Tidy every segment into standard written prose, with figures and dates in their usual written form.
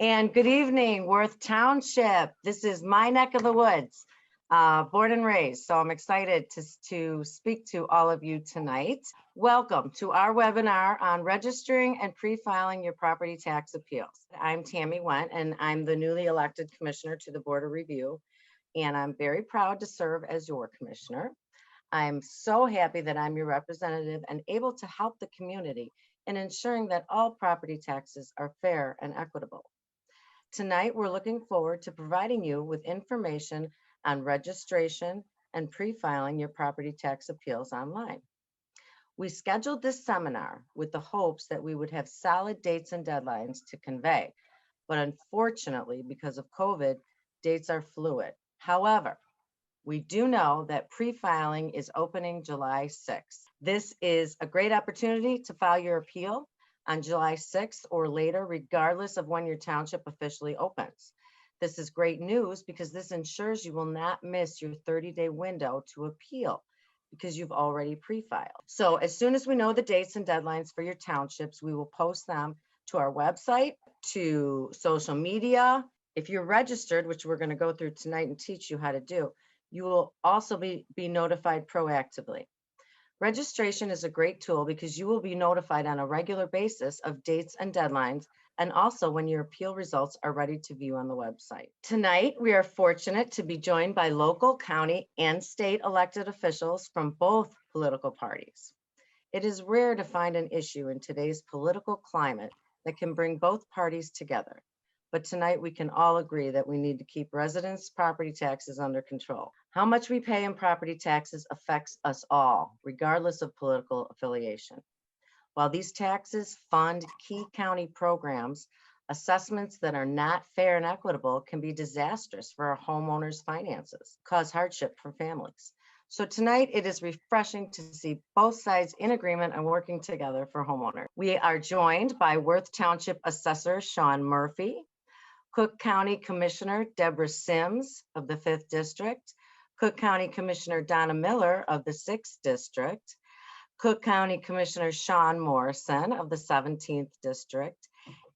And good evening, Worth Township. This is my neck of the woods, born and raised. So I'm excited to speak to all of you tonight. Welcome to our webinar on registering and pre-filing your property tax appeals. I'm Tammy Wendt, and I'm the newly elected commissioner to the Board of Review. And I'm very proud to serve as your commissioner. I'm so happy that I'm your representative and able to help the community in ensuring that all property taxes are fair and equitable. Tonight, we're looking forward to providing you with information on registration and pre-filing your property tax appeals online. We scheduled this seminar with the hopes that we would have solid dates and deadlines to convey, but unfortunately, because of COVID, dates are fluid. However, we do know that pre-filing is opening July 6th. This is a great opportunity to file your appeal on July 6th or later, regardless of when your township officially opens. This is great news because this ensures you will not miss your 30-day window to appeal because you've already pre-filed. So as soon as we know the dates and deadlines for your townships, we will post them to our website, to social media. If you're registered, which we're going to go through tonight and teach you how to do, you will also be notified proactively. Registration is a great tool because you will be notified on a regular basis of dates and deadlines, and also when your appeal results are ready to view on the website. Tonight, we are fortunate to be joined by local, county, and state elected officials from both political parties. It is rare to find an issue in today's political climate that can bring both parties together. But tonight we can all agree that we need to keep residents' property taxes under control. How much we pay in property taxes affects us all, regardless of political affiliation. While these taxes fund key county programs, assessments that are not fair and equitable can be disastrous for our homeowners' finances, cause hardship for families. So tonight it is refreshing to see both sides in agreement and working together for homeowners. We are joined by Worth Township Assessor Sean Murphy, Cook County Commissioner Deborah Sims of the 5th District, Cook County Commissioner Donna Miller of the 6th District, Cook County Commissioner Sean Morrison of the 17th District,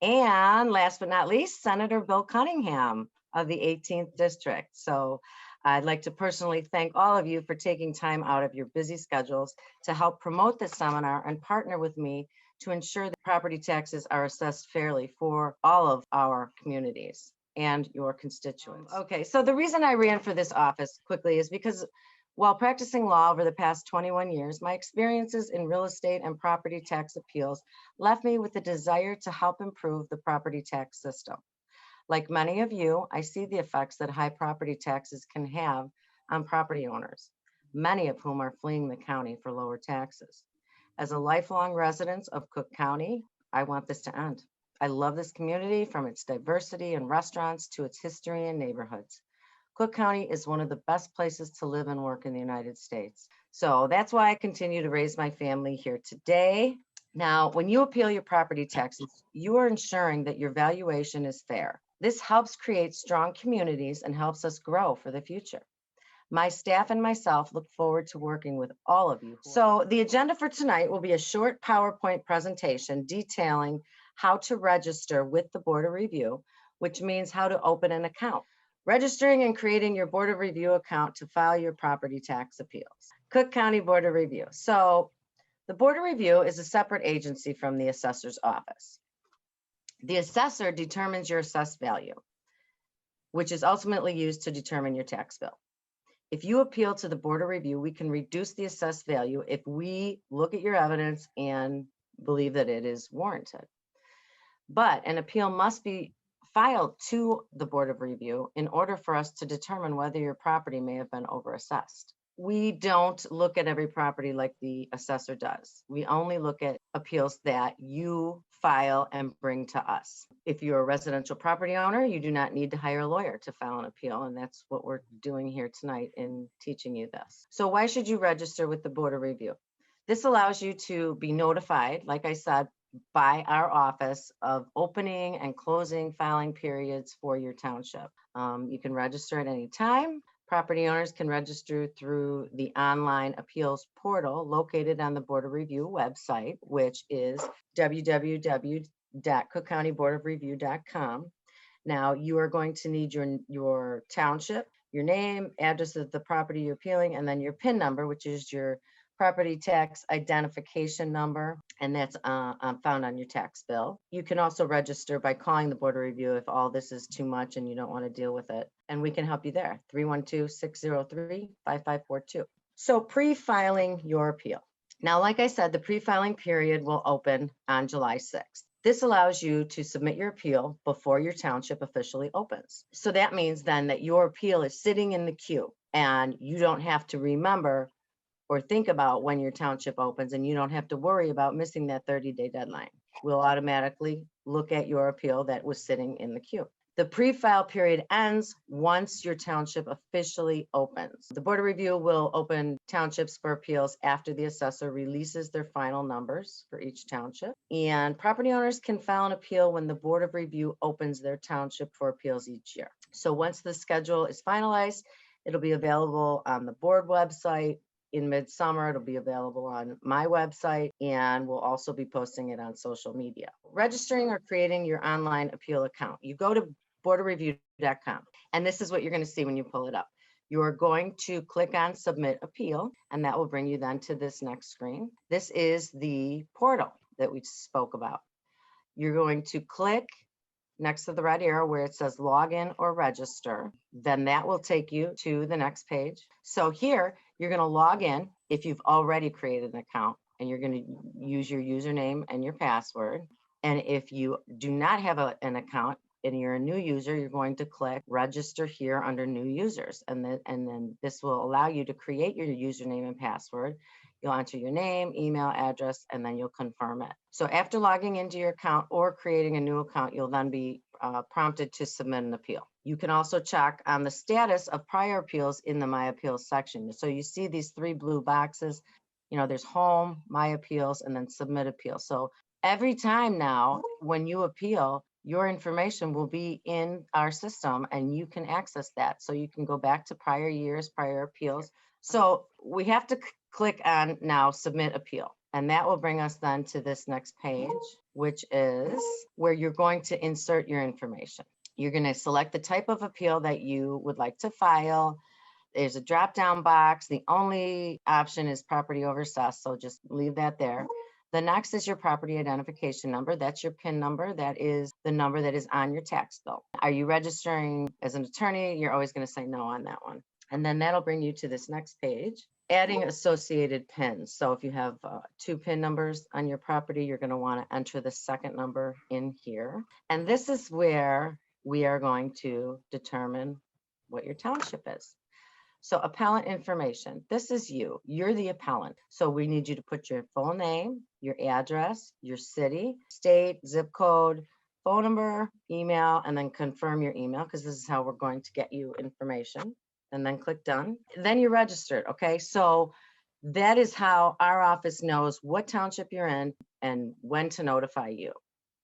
and last but not least, Senator Bill Cunningham of the 18th District. So I'd like to personally thank all of you for taking time out of your busy schedules to help promote this seminar and partner with me to ensure that property taxes are assessed fairly for all of our communities and your constituents. Okay, so the reason I ran for this office quickly is because while practicing law over the past 21 years, my experiences in real estate and property tax appeals left me with the desire to help improve the property tax system. Like many of you, I see the effects that high property taxes can have on property owners, many of whom are fleeing the county for lower taxes. As a lifelong resident of Cook County, I want this to end. I love this community from its diversity and restaurants to its history and neighborhoods. Cook County is one of the best places to live and work in the United States. So that's why I continue to raise my family here today. Now, when you appeal your property taxes, you are ensuring that your valuation is fair. This helps create strong communities and helps us grow for the future. My staff and myself look forward to working with all of you. So the agenda for tonight will be a short PowerPoint presentation detailing how to register with the Board of Review, which means how to open an account, registering and creating your Board of Review account to file your property tax appeals. Cook County Board of Review. So the Board of Review is a separate agency from the assessor's office. The assessor determines your assessed value, which is ultimately used to determine your tax bill. If you appeal to the Board of Review, we can reduce the assessed value if we look at your evidence and believe that it is warranted. But an appeal must be filed to the Board of Review in order for us to determine whether your property may have been overassessed. We don't look at every property like the assessor does. We only look at appeals that you file and bring to us. If you're a residential property owner, you do not need to hire a lawyer to file an appeal, and that's what we're doing here tonight in teaching you this. So why should you register with the Board of Review? This allows you to be notified, like I said, by our office of opening and closing filing periods for your township. You can register at any time. Property owners can register through the online appeals portal located on the Board of Review website, which is www.cookcountyboardofreview.com. Now you are going to need your township, your name, address of the property you're appealing, and then your PIN number, which is your property tax identification number, and that's found on your tax bill. You can also register by calling the Board of Review if all this is too much and you don't want to deal with it. And we can help you there, 312-603-5542. So pre-filing your appeal. Now, like I said, the pre-filing period will open on July 6th. This allows you to submit your appeal before your township officially opens. So that means then that your appeal is sitting in the queue and you don't have to remember or think about when your township opens, and you don't have to worry about missing that 30-day deadline. We'll automatically look at your appeal that was sitting in the queue. The pre-file period ends once your township officially opens. The Board of Review will open townships for appeals after the assessor releases their final numbers for each township. And property owners can file an appeal when the Board of Review opens their township for appeals each year. So once the schedule is finalized, it'll be available on the board website. In midsummer, it'll be available on my website, and we'll also be posting it on social media. Registering or creating your online appeal account. You go to boardofreview.com, and this is what you're going to see when you pull it up. You are going to click on Submit Appeal, and that will bring you then to this next screen. This is the portal that we spoke about. You're going to click next to the red arrow where it says Login or Register. Then that will take you to the next page. So here, you're going to log in if you've already created an account, and you're going to use your username and your password. And if you do not have an account and you're a new user, you're going to click Register here under New Users. And then this will allow you to create your username and password. You'll enter your name, email, address, and then you'll confirm it. So after logging into your account or creating a new account, you'll then be prompted to submit an appeal. You can also check on the status of prior appeals in the My Appeals section. So you see these three blue boxes, there's Home, My Appeals, and then Submit Appeal. So every time now, when you appeal, your information will be in our system and you can access that. So you can go back to prior years, prior appeals. So we have to click on now Submit Appeal. And that will bring us then to this next page, which is where you're going to insert your information. You're going to select the type of appeal that you would like to file. There's a drop-down box. The only option is property over assessed, so just leave that there. The next is your property identification number. That's your PIN number. That is the number that is on your tax bill. Are you registering as an attorney? You're always going to say no on that one. And then that'll bring you to this next page, adding associated PINs. So if you have two PIN numbers on your property, you're going to want to enter the second number in here. And this is where we are going to determine what your township is. So appellant information, this is you. You're the appellant. So we need you to put your full name, your address, your city, state, zip code, phone number, email, and then confirm your email, because this is how we're going to get you information. And then click done. Then you're registered. Okay, so that is how our office knows what township you're in and when to notify you.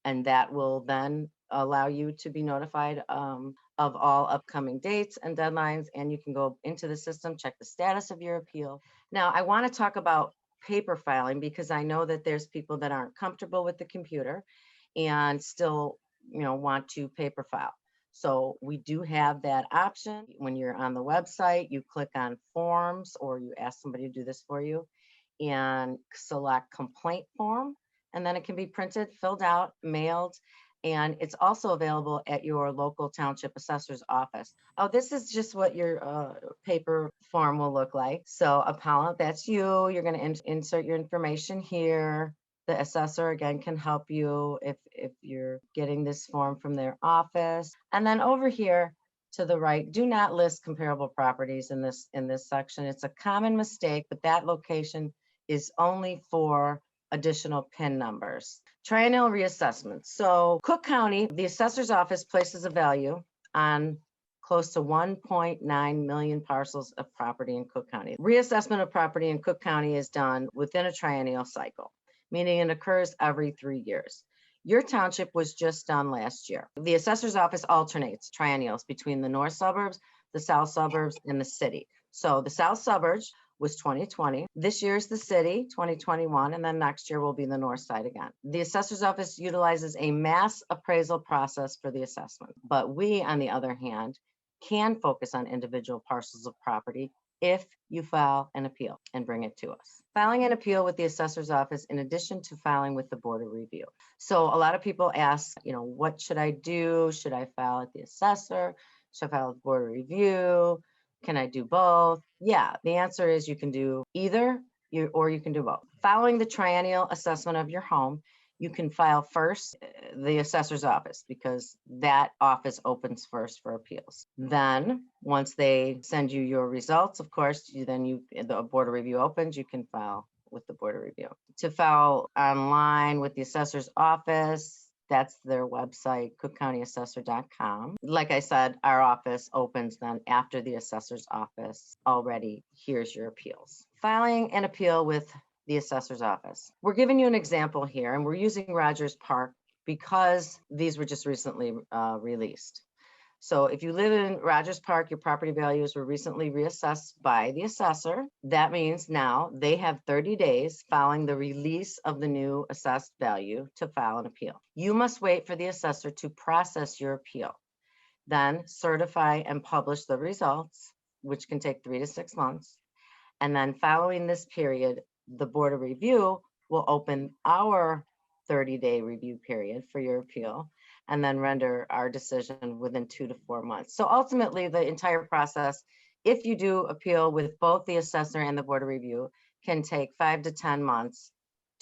And that will then allow you to be notified of all upcoming dates and deadlines. And you can go into the system, check the status of your appeal. Now, I want to talk about paper filing because I know that there's people that aren't comfortable with the computer and still, want to paper file. So we do have that option. When you're on the website, you click on forms or you ask somebody to do this for you and select complaint form. And then it can be printed, filled out, mailed, and it's also available at your local township assessor's office. Oh, this is just what your paper form will look like. So appellant, that's you. You're going to insert your information here. The assessor again can help you if you're getting this form from their office. And then over here to the right, do not list comparable properties in this section. It's a common mistake, but that location is only for additional PIN numbers. Triennial reassessment. So Cook County, the assessor's office places a value on close to 1.9 million parcels of property in Cook County. Reassessment of property in Cook County is done within a triennial cycle, meaning it occurs every 3 years. Your township was just done last year. The assessor's office alternates triennials between the north suburbs, the south suburbs, and the city. So the south suburbs was 2020. This year's the city, 2021, and then next year will be the north side again. The assessor's office utilizes a mass appraisal process for the assessment, but we, on the other hand, can focus on individual parcels of property if you file an appeal and bring it to us. Filing an appeal with the assessor's office in addition to filing with the board of review. So a lot of people ask, what should I do? Should I file at the assessor? Should I file with board of review? Can I do both? Yeah, the answer is you can do either, or you can do both. Following the triennial assessment of your home, you can file first the assessor's office because that office opens first for appeals. Then once they send you your results, of course, the board of review opens, you can file with the board of review. To file online with the assessor's office, that's their website, cookcountyassessor.com. Like I said, our office opens then after the assessor's office already hears your appeals. Filing an appeal with the assessor's office. We're giving you an example here, and we're using Rogers Park because these were just recently released. So if you live in Rogers Park, your property values were recently reassessed by the assessor. That means now they have 30 days following the release of the new assessed value to file an appeal. You must wait for the assessor to process your appeal, then certify and publish the results, which can take 3 to 6 months. And then following this period, the board of review will open our 30-day review period for your appeal and then render our decision within 2 to 4 months. So ultimately, the entire process, if you do appeal with both the assessor and the board of review, can take 5 to 10 months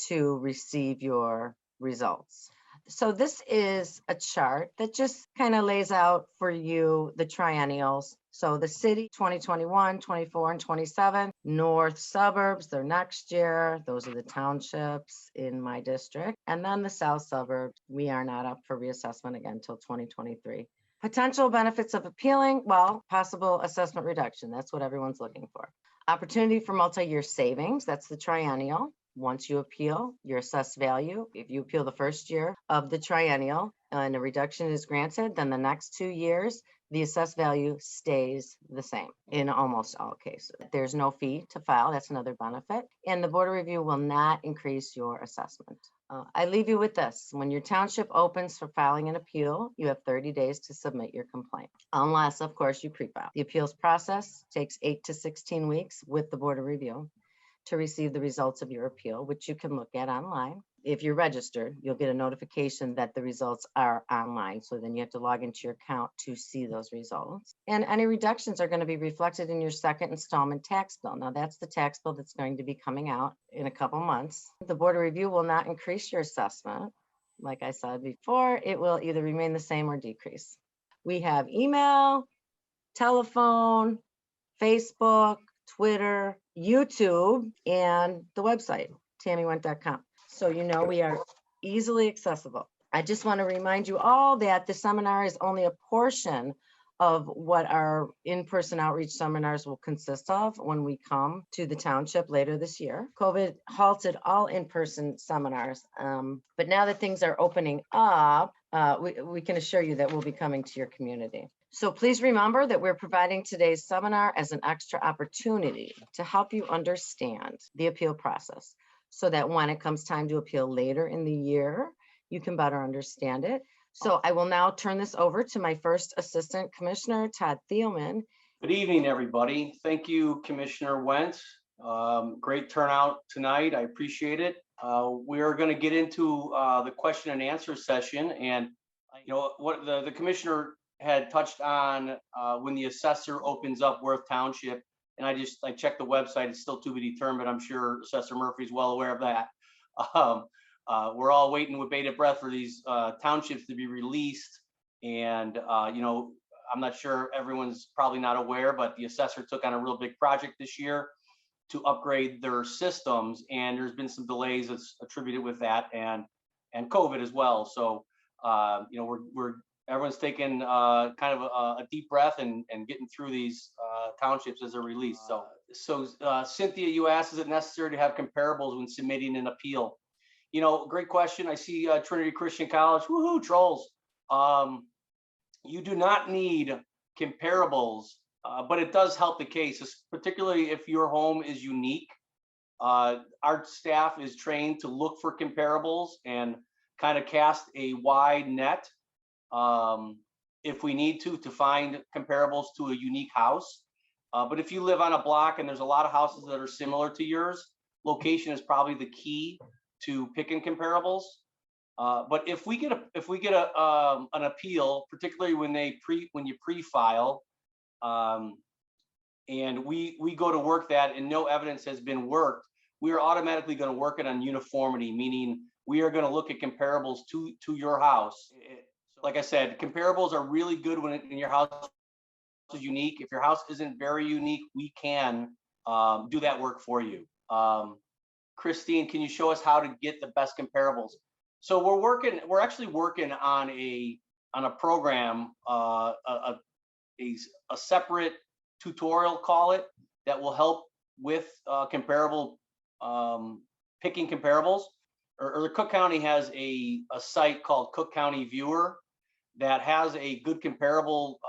to receive your results. So this is a chart that just kind of lays out for you the triennials. So the city, 2021, 24, and 27, north suburbs, they're next year. Those are the townships in my district. And then the south suburbs, we are not up for reassessment again until 2023. Potential benefits of appealing, well, possible assessment reduction. That's what everyone's looking for. Opportunity for multi-year savings, that's the triennial. Once you appeal your assessed value, if you appeal the first year of the triennial and a reduction is granted, then the next 2 years, the assessed value stays the same in almost all cases. There's no fee to file. That's another benefit. And the board of review will not increase your assessment. I leave you with this. When your township opens for filing an appeal, you have 30 days to submit your complaint, unless, of course, you pre-file. The appeals process takes 8 to 16 weeks with the board of review to receive the results of your appeal, which you can look at online. If you're registered, you'll get a notification that the results are online. So then you have to log into your account to see those results. And any reductions are going to be reflected in your second installment tax bill. Now that's the tax bill that's going to be coming out in a couple months. The board of review will not increase your assessment. Like I said before, it will either remain the same or decrease. We have email, telephone, Facebook, Twitter, YouTube, and the website, tammywendt.com. So we are easily accessible. I just want to remind you all that the seminar is only a portion of what our in-person outreach seminars will consist of when we come to the township later this year. COVID halted all in-person seminars, but now that things are opening up, we can assure you that we'll be coming to your community. So please remember that we're providing today's seminar as an extra opportunity to help you understand the appeal process so that when it comes time to appeal later in the year, you can better understand it. So I will now turn this over to my first assistant commissioner, Todd Thiemann. Good evening, everybody. Thank you, Commissioner Wendt. Great turnout tonight. I appreciate it. We are going to get into the question and answer session. And what the commissioner had touched on when the assessor opens up Worth Township, and I checked the website. It's still to be determined. I'm sure Assessor Murphy's well aware of that. We're all waiting with bated breath for these townships to be released. And I'm not sure, everyone's probably not aware, but the assessor took on a real big project this year to upgrade their systems, and there's been some delays that's attributed with that, and COVID as well. So everyone's taking kind of a deep breath and getting through these townships as they're released. So Cynthia, you asked, is it necessary to have comparables when submitting an appeal? Great question. I see Trinity Christian College, woohoo, trolls. You do not need comparables but it does help the case, particularly if your home is unique. Our staff is trained to look for comparables and kind of cast a wide net, if we need to find comparables to a unique house. But if you live on a block and there's a lot of houses that are similar to yours, location is probably the key to picking comparables. But if we get an appeal, particularly when you pre-file, and we go to work that and no evidence has been worked, we are automatically going to work it on uniformity, meaning we are going to look at comparables to your house. Like I said, comparables are really good when your house is unique. If your house isn't very unique, we can do that work for you. Christine, can you show us how to get the best comparables? So we're actually working on a program, a separate tutorial, call it, that will help with comparable picking comparables. Or Cook County has a site called Cook County Viewer that has a good comparable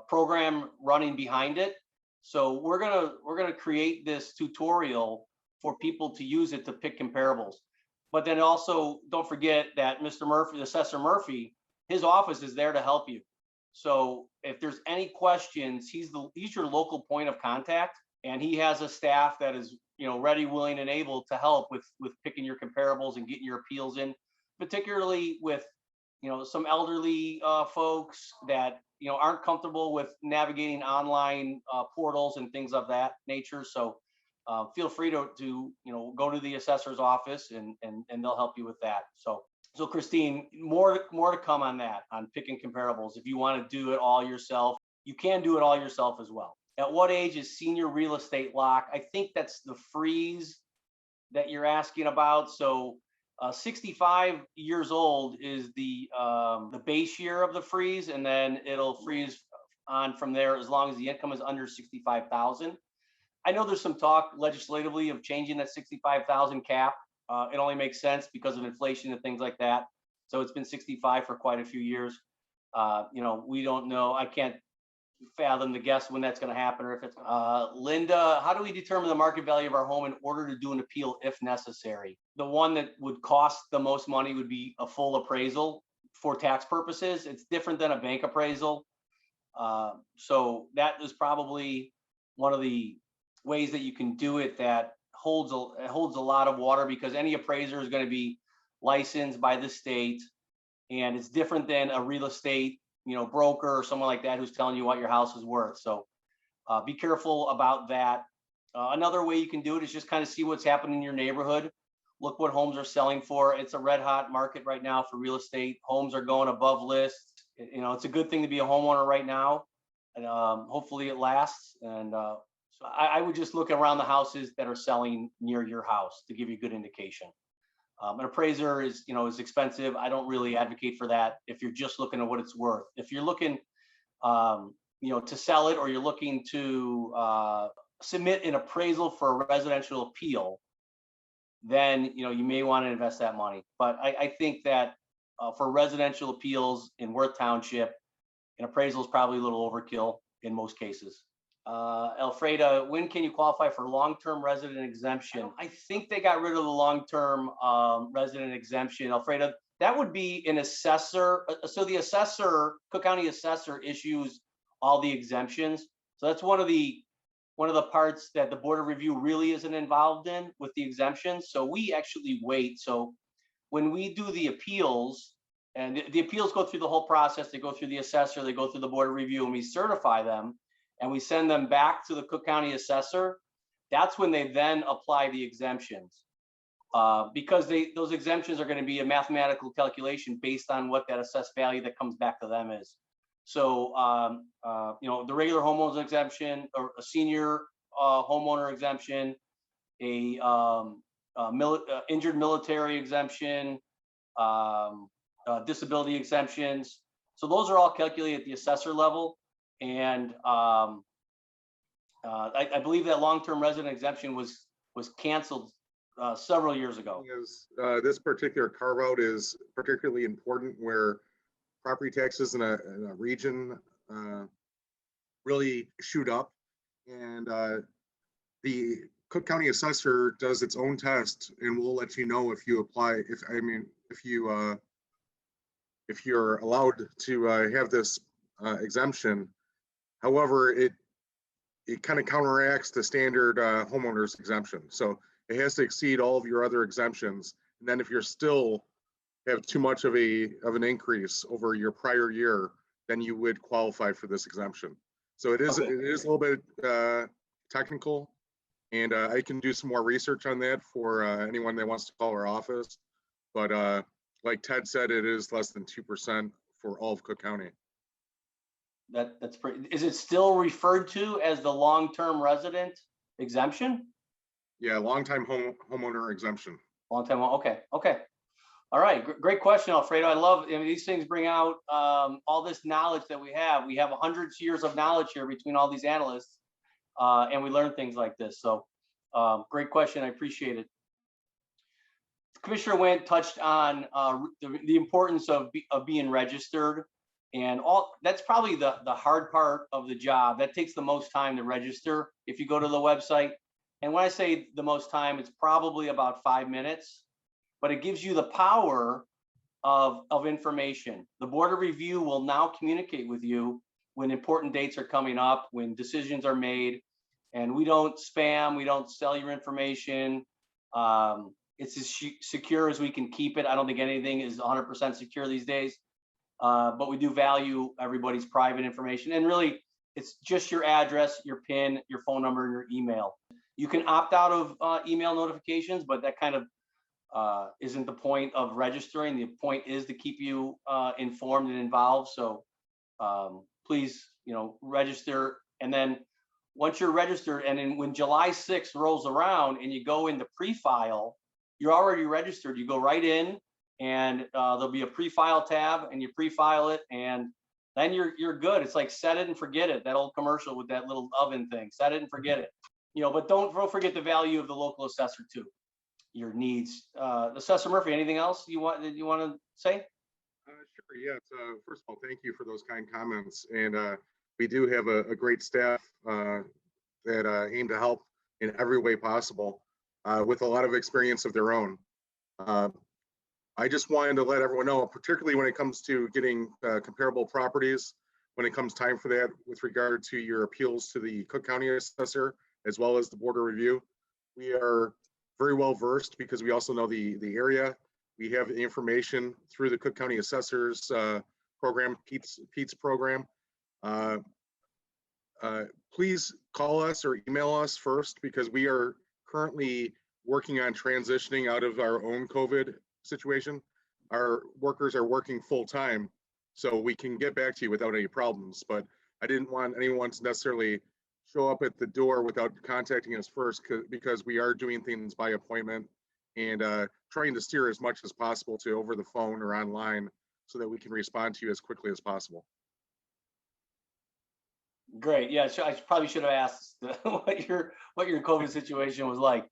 program running behind it. So we're gonna create this tutorial for people to use it to pick comparables. But then also don't forget that Mr. Murphy, Assessor Murphy, his office is there to help you. So if there's any questions, he's your local point of contact, and he has a staff that is, ready, willing, and able to help with picking your comparables and getting your appeals in, particularly with, some elderly folks that, aren't comfortable with navigating online portals and things of that nature. So feel free to go to the assessor's office and they'll help you with that. So Christine, more to come on that, on picking comparables. If you want to do it all yourself, you can do it all yourself as well. At what age is senior real estate lock? I think that's the freeze that you're asking about. So 65 years old is the base year of the freeze, and then it'll freeze on from there as long as the income is under 65,000. I know there's some talk legislatively of changing that 65,000 cap. It only makes sense because of inflation and things like that. So it's been 65 for quite a few years. We don't know. I can't fathom the guess when that's going to happen, or if it's Linda, how do we determine the market value of our home in order to do an appeal if necessary? The one that would cost the most money would be a full appraisal for tax purposes. It's different than a bank appraisal. So that is probably one of the ways that you can do it that holds a lot of water, because any appraiser is going to be licensed by the state, and it's different than a real estate broker or someone like that who's telling you what your house is worth. So be careful about that. Another way you can do it is just kind of see what's happening in your neighborhood. Look what homes are selling for. It's a red hot market right now for real estate. Homes are going above list. It's a good thing to be a homeowner right now, and hopefully it lasts. And so I would just look around the houses that are selling near your house to give you a good indication. An appraiser is expensive. I don't really advocate for that if you're just looking at what it's worth. If you're looking, to sell it, or you're looking to submit an appraisal for a residential appeal, then you may want to invest that money. But I think that for residential appeals in Worth Township, an appraisal is probably a little overkill in most cases. Alfreda, when can you qualify for long-term resident exemption? I think they got rid of the long-term resident exemption. Alfreda, that would be an assessor. So the assessor, Cook County assessor, issues all the exemptions. So that's one of the parts that the Board of Review really isn't involved in with the exemptions. So we actually wait. So when we do the appeals, and the appeals go through the whole process, they go through the assessor, they go through the Board of Review, and we certify them, and we send them back to the Cook County assessor. That's when they then apply the exemptions, because those exemptions are going to be a mathematical calculation based on what that assessed value that comes back to them is. So the regular homeowners exemption, or a senior homeowner exemption, a injured military exemption, disability exemptions. So those are all calculated at the assessor level. And I believe that long-term resident exemption was canceled several years ago. This particular carve-out is particularly important where property taxes in a region really shoot up. And the Cook County Assessor does its own test, and we'll let you know if you apply. If you're allowed to have this exemption. However, it kind of counteracts the standard homeowners exemption. So it has to exceed all of your other exemptions. And then if you're still have too much of an increase over your prior year, then you would qualify for this exemption. So it is a little bit technical, and I can do some more research on that for anyone that wants to call our office. But like Ted said, it is less than 2% for all of Cook County. That's pretty. Is it still referred to as the long-term resident exemption? Yeah, long-time homeowner exemption. Long-time. Okay. All right. Great question, Alfredo. I mean, these things bring out all this knowledge that we have. We have hundreds of years of knowledge here between all these analysts, and we learn things like this. So great question. I appreciate it. Commissioner Wendt touched on the importance of being registered. And that's probably the hard part of the job. That takes the most time to register if you go to the website. And when I say the most time, it's probably about 5 minutes, but it gives you the power of information. The Board of Review will now communicate with you when important dates are coming up, when decisions are made, and we don't spam, we don't sell your information. It's as secure as we can keep it. I don't think anything is 100% secure these days. But we do value everybody's private information, and really it's just your address, your PIN, your phone number, and your email. You can opt out of email notifications, but that kind of isn't the point of registering. The point is to keep you informed and involved. So please, register. And then once you're registered, and then when July 6th rolls around and you go into PreFile, you're already registered. You go right in, and there'll be a PreFile tab, and you PreFile it, and then you're good. It's like set it and forget it. That old commercial with that little oven thing. Set it and forget it. But don't forget the value of the local assessor too. Your needs. Assessor Murphy, anything else you want to say? Sure. Yes. First of all, thank you for those kind comments. And we do have a great staff that aim to help in every way possible with a lot of experience of their own. I just wanted to let everyone know, particularly when it comes to getting comparable properties, when it comes time for that with regard to your appeals to the Cook County Assessor, as well as the Board of Review. We are very well versed because we also know the area. We have the information through the Cook County Assessor's program, Pete's program. Please call us or email us first, because we are currently working on transitioning out of our own COVID situation. Our workers are working full time, so we can get back to you without any problems. But I didn't want anyone to necessarily show up at the door without contacting us first, because we are doing things by appointment and trying to steer as much as possible to over the phone or online so that we can respond to you as quickly as possible. Great. Yeah, I probably should have asked what your COVID situation was like.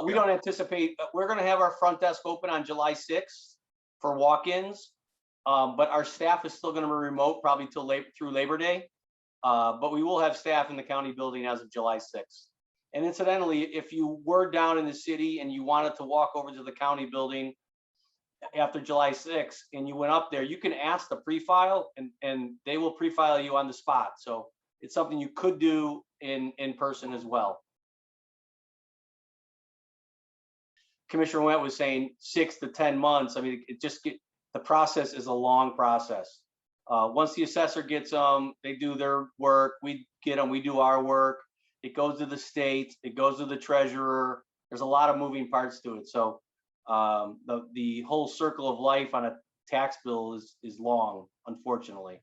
We don't anticipate, we're going to have our front desk open on July 6th for walk-ins, but our staff is still going to be remote probably through Labor Day. But we will have staff in the county building as of July 6th. And incidentally, if you were down in the city and you wanted to walk over to the county building after July 6th and you went up there, you can ask the PreFile, and they will PreFile you on the spot. So it's something you could do in person as well. Commissioner Wendt was saying 6 to 10 months. I mean, the process is a long process. Once the assessor gets them, they do their work, we get them, we do our work. It goes to the state, it goes to the treasurer. There's a lot of moving parts to it. So the whole circle of life on a tax bill is long, unfortunately.